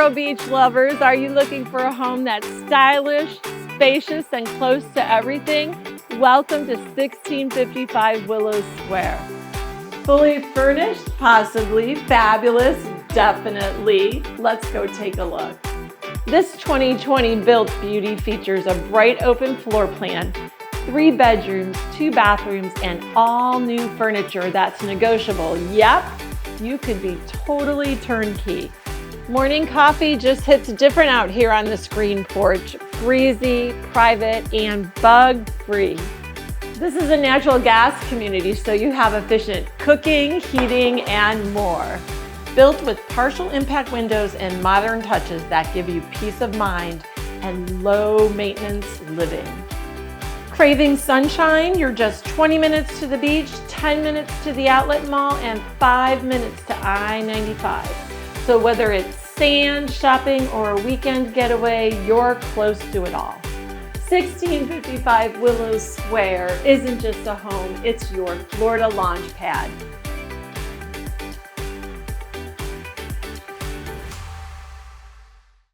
Vero Beach lovers, are you looking for a home that's stylish, spacious, and close to everything? Welcome to 1655 Willows Square. Fully furnished? Possibly. Fabulous? Definitely. Let's go take a look. This 2020 built beauty features a bright open floor plan, 3 bedrooms, 2 bathrooms, and all new furniture that's negotiable. Yep, you could be totally turnkey. Morning coffee just hits different out here on the screen porch. Breezy, private, and bug-free. This is a natural gas community, so you have efficient cooking, heating, and more. Built with partial impact windows and modern touches that give you peace of mind and low maintenance living. Craving sunshine? You're just 20 minutes to the beach, 10 minutes to the outlet mall, and 5 minutes to I-95. So whether it's sand, shopping, or a weekend getaway, you're close to it all. 1655 Willows Square isn't just a home, it's your Florida launch pad.